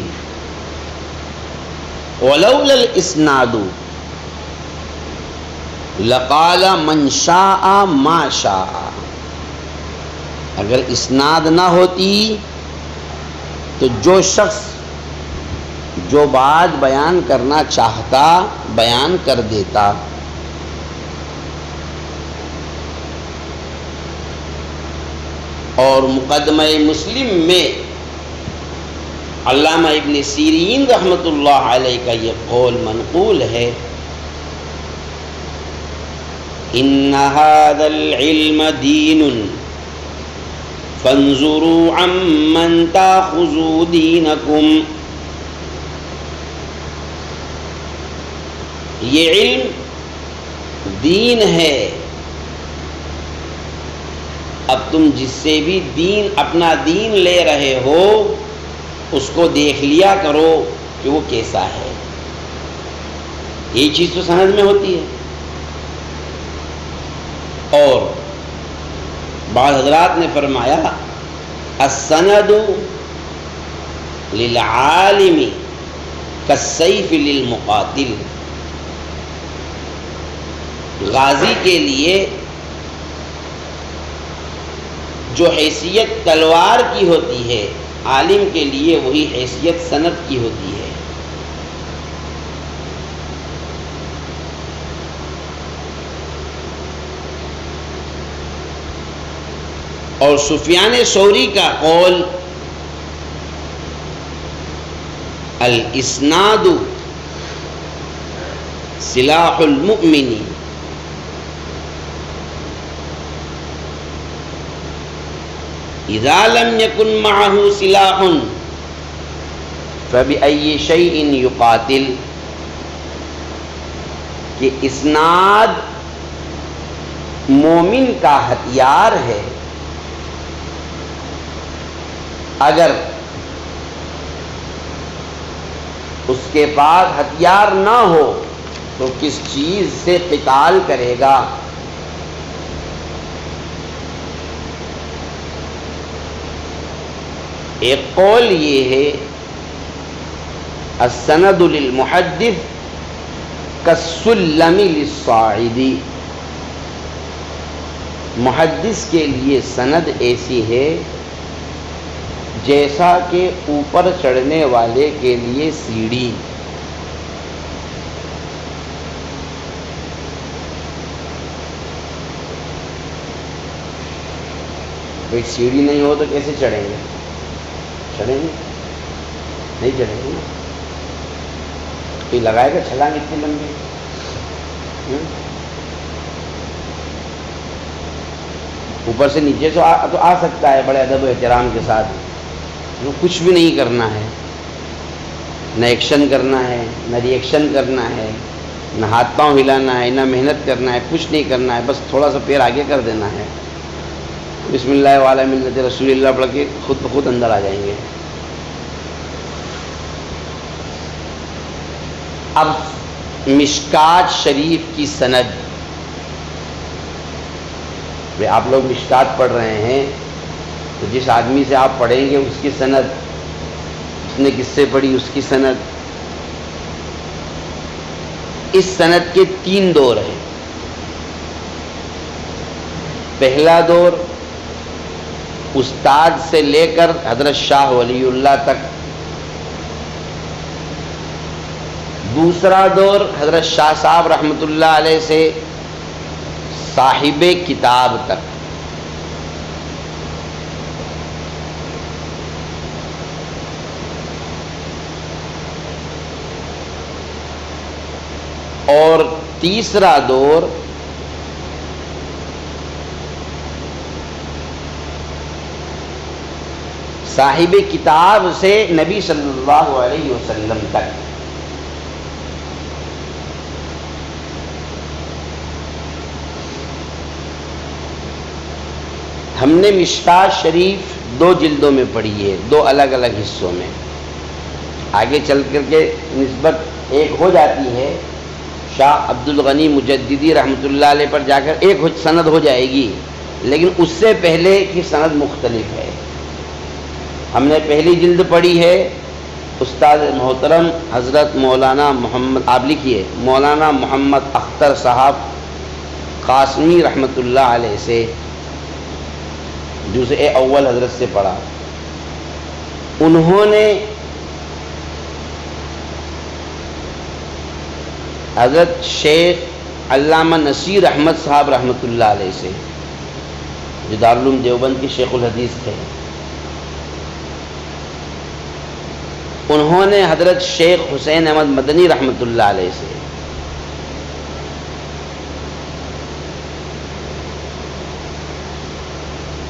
A: ولولا الاسناد لقال من شاء ما شاء. اگر اسناد نہ ہوتی تو جو شخص جو بات بیان کرنا چاہتا بیان کر دیتا. اور مقدمہ مسلم میں علامہ ابن سیرین رحمۃ اللہ علیہ کا یہ قول منقول ہے ان هذا العلم دین فانظروا عمن تاخذوا دینکم. یہ علم دین ہے. اب تم جس سے بھی دین اپنا دین لے رہے ہو اس کو دیکھ لیا کرو کہ وہ کیسا ہے. یہ چیز تو سند میں ہوتی ہے. اور بعض حضرات نے فرمایا السند للعالم کالسیف للمقاتل. غازی کے لیے جو حیثیت تلوار کی ہوتی ہے عالم کے لیے وہی حیثیت سند کی ہوتی ہے. اور سفیان ثوری کا قول الاسناد سلاح المؤمن اذا لم يكن معه سلاح فبأي شيء يقاتل. کہ اسناد مومن کا ہتھیار ہے. اگر اس کے پاس ہتھیار نہ ہو تو کس چیز سے قتال کرے گا؟ ایک قول یہ ہے السند للمحدث کالسلم للصاعد. محدث کے لیے سند ایسی ہے جیسا کہ اوپر چڑھنے والے کے لیے سیڑھی. ایک سیڑھی نہیں ہو تو کیسے چڑھیں گے؟ چڑھیں گے نہیں چڑھیں گے. کوئی لگائے گا چھلانگ اتنی لمبی؟ اوپر سے نیچے سے تو آ سکتا ہے بڑے ادب و احترام کے ساتھ. کچھ بھی نہیں کرنا ہے، نہ ایکشن کرنا ہے، نہ ری ایکشن کرنا ہے، نہ ہاتھ پاؤں ہلانا ہے، نہ محنت کرنا ہے، کچھ نہیں کرنا ہے. بس تھوڑا سا پیر آگے کر دینا ہے. بسم اللہ وعلی ملت رسول اللہ پڑھ کے خود بخود اندر آ جائیں گے. اب مشکات شریف کی سند. آپ لوگ مشکات پڑھ رہے ہیں تو جس آدمی سے آپ پڑھیں گے اس کی سند، اس نے کس سے پڑھی اس کی سند. اس سند کے 3 دور ہیں. پہلا دور استاد سے لے کر حضرت شاہ ولی اللہ تک. دوسرا دور حضرت شاہ صاحب رحمۃ اللہ علیہ سے صاحب کتاب تک. اور تیسرا دور صاحب کتاب سے نبی صلی اللہ علیہ وسلم تک. ہم نے مشکات شریف 2 جلدوں میں پڑھی ہے، 2 الگ الگ حصوں میں. آگے چل کر کے نسبت ایک ہو جاتی ہے. شاہ عبد الغنی مجددی رحمۃ اللہ علیہ پر جا کر ایک سند ہو جائے گی، لیکن اس سے پہلے کی سند مختلف ہے. ہم نے پہلی جلد پڑھی ہے استاد محترم حضرت مولانا محمد، آپ لکھیے مولانا محمد اختر صاحب قاسمی رحمۃ اللہ علیہ سے، جزء اول حضرت سے پڑھا. انہوں نے حضرت شیخ علامہ نصیر احمد صاحب رحمۃ اللہ علیہ سے، جو دارالعلوم دیوبند کے شیخ الحدیث تھے، انہوں نے حضرت شیخ حسین احمد مدنی رحمۃ اللہ علیہ سے،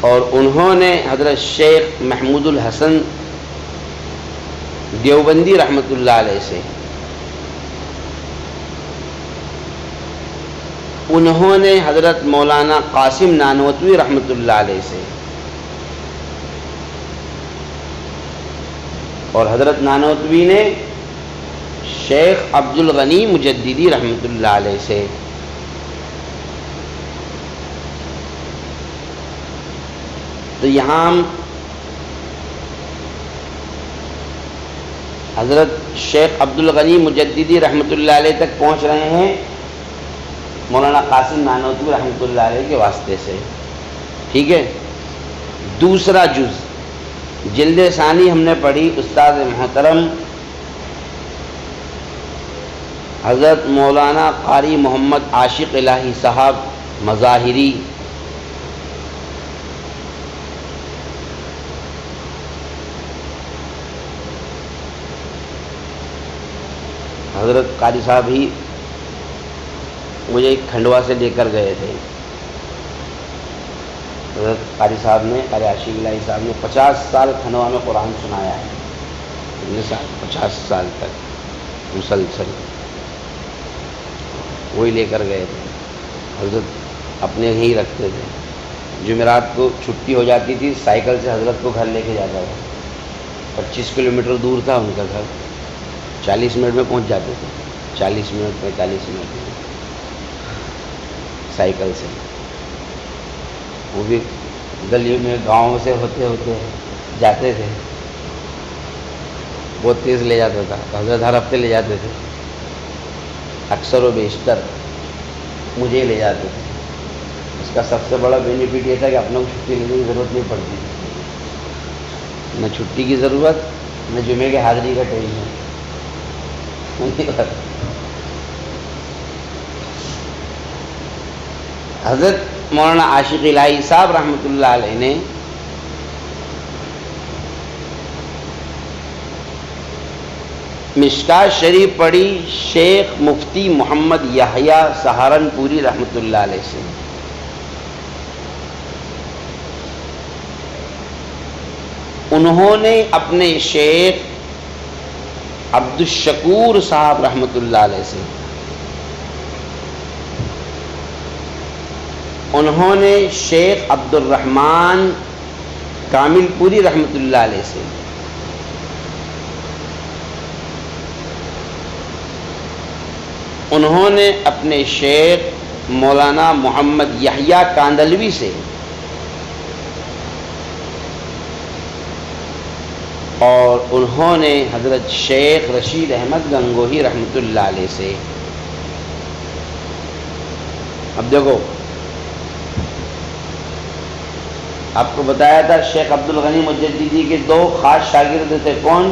A: اور انہوں نے حضرت شیخ محمود الحسن دیوبندی رحمۃ اللہ علیہ سے. انہوں نے حضرت مولانا قاسم نانوتوی رحمۃ اللہ علیہ سے اور حضرت نانوتوی نے شیخ عبد الغنی مجددی رحمۃ اللہ علیہ سے تو یہاں ہم حضرت شیخ عبد الغنی مجددی رحمۃ اللہ علیہ تک پہنچ رہے ہیں مولانا قاسم نانوتوی رحمۃ اللہ علیہ کے واسطے سے. ٹھیک ہے. دوسرا جز جلد ثانی ہم نے پڑھی استاد محترم حضرت مولانا قاری محمد عاشق الہی صاحب مظاہری حضرت قاری صاحب ہی مجھے کھنڈوا سے لے کر گئے تھے. حضرت قاری صاحب نے قاری عاشق الہی صاحب نے 50 سال کھنڈوا میں قرآن سنایا ہے. 50 سال تک مسلسل وہی لے کر گئے تھے. حضرت اپنے ہی رکھتے تھے. جمعرات کو چھٹی ہو جاتی تھی سائیکل سے حضرت کو گھر لے کے جاتا تھا. 25 کلومیٹر دور تھا ان کا گھر. 40 منٹ میں پہنچ جاتے تھے. 40 منٹ 45 منٹ میں سائیکل سے. وہ بھی گلی میں گاؤں سے ہوتے ہوتے جاتے تھے. بہت تیز لے جاتا تھا. حضرت ہر ہفتے لے جاتے تھے. اکثر و بیشتر مجھے لے جاتے تھے. اس کا سب سے بڑا بینیفٹ یہ تھا کہ اپنے کو چھٹی لینے کی ضرورت نہیں پڑتی. نہ چھٹی کی ضرورت نہ جمعے کے حاضری کا ٹینشن. حضرت مولانا عاشق الہی صاحب رحمۃ اللہ علیہ نے مشکات شریف پڑھی شیخ مفتی محمد یحییٰ سہارنپوری رحمۃ اللہ علیہ سے. انہوں نے اپنے شیخ عبد الشکور صاحب رحمۃ اللہ علیہ سے. انہوں نے شیخ عبد الرحمن کامل پوری رحمۃ اللہ علیہ سے. انہوں نے اپنے شیخ مولانا محمد یحییٰ کاندلوی سے اور انہوں نے حضرت شیخ رشید احمد گنگوہی رحمۃ اللہ علیہ سے. اب دیکھو آپ کو بتایا تھا شیخ عبد الغنی مجددی کے 2 خاص شاگرد تھے. کون؟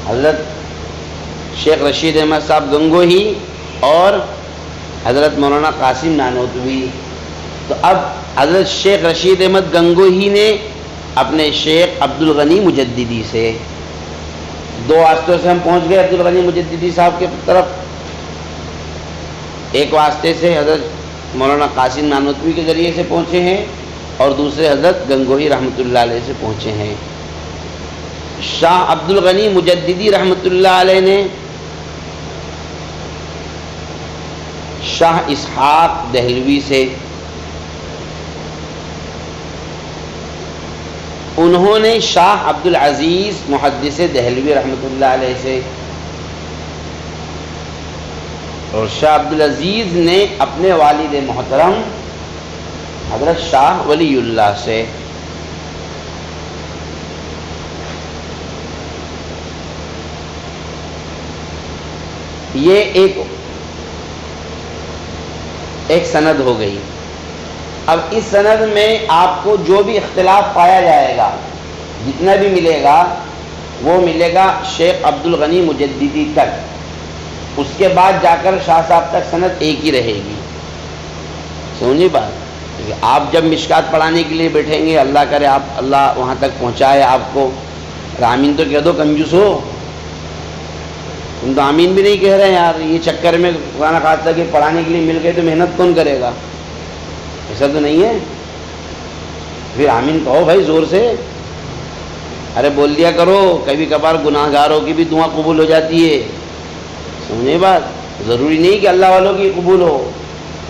A: حضرت شیخ رشید احمد صاحب گنگوہی اور حضرت مولانا قاسم نانوتوی. تو اب حضرت شیخ رشید احمد گنگوہی نے اپنے شیخ عبد الغنی مجددی سے 2 واسطوں سے ہم پہنچ گئے عبد الغنی مجددی صاحب کی طرف. ایک واسطے سے حضرت مولانا قاسم نانوتوی کے ذریعے سے پہنچے ہیں اور دوسرے حضرت گنگوہی رحمۃ اللہ علیہ سے پہنچے ہیں. شاہ عبد الغنی مجددی رحمۃ اللہ علیہ نے شاہ اسحاق دہلوی سے. انہوں نے شاہ عبد العزیز محدث دہلوی رحمۃ اللہ علیہ سے اور شاہ عبد العزیز نے اپنے والد محترم حضرت شاہ ولی اللہ سے. یہ ایک سند ہو گئی. اب اس سند میں آپ کو جو بھی اختلاف پایا جائے گا جتنا بھی ملے گا وہ ملے گا شیخ عبد الغنی مجددی تک. اس کے بعد جا کر شاہ صاحب تک سند ایک ہی رہے گی. سمجھے بات؟ آپ جب مشکات پڑھانے کے لیے بیٹھیں گے اللہ کرے آپ اللہ وہاں تک پہنچائے آپ کو. آمین تو کہہ دو کنجوس ہو. تم تو آمین بھی نہیں کہہ رہے ہیں یار. یہ چکر میں قرآن خاصہ کہ پڑھانے کے لیے مل گئے تو محنت کون کرے گا؟ ایسا تو نہیں ہے. پھر آمین کہو بھائی زور سے. ارے بول دیا کرو. کبھی کبھار گناہ گاروں کی بھی دعا قبول ہو جاتی ہے. سمجھے بات؟ ضروری نہیں کہ اللہ والوں کی قبول ہو.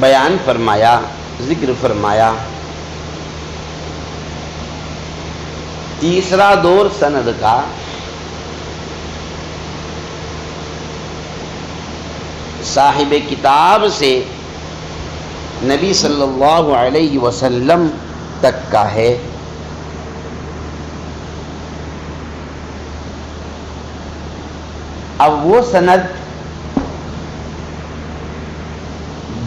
A: بیان فرمایا، ذکر فرمایا۔ تیسرا دور سند کا صاحب کتاب سے نبی صلی اللہ علیہ وسلم تک کا ہے۔ اب وہ سند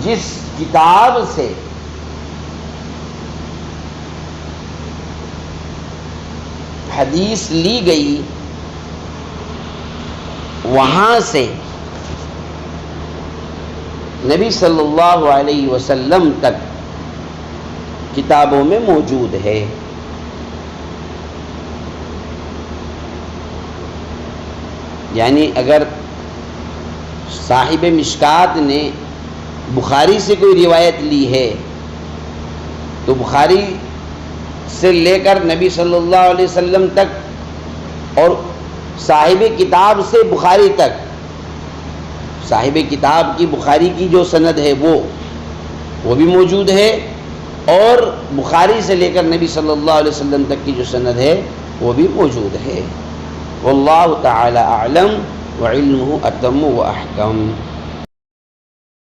A: جس کتاب سے حدیث لی گئی وہاں سے نبی صلی اللہ علیہ وسلم تک کتابوں میں موجود ہے۔ یعنی اگر صاحب مشکات نے بخاری سے کوئی روایت لی ہے تو بخاری سے لے کر نبی صلی اللہ علیہ وسلم تک، اور صاحب کتاب سے بخاری تک، صاحب کتاب کی بخاری کی جو سند ہے وہ بھی موجود ہے، اور بخاری سے لے کر نبی صلی اللہ علیہ وسلم تک کی جو سند ہے وہ بھی موجود ہے۔ واللہ تعالی اعلم وعلمہ اتم واحکم۔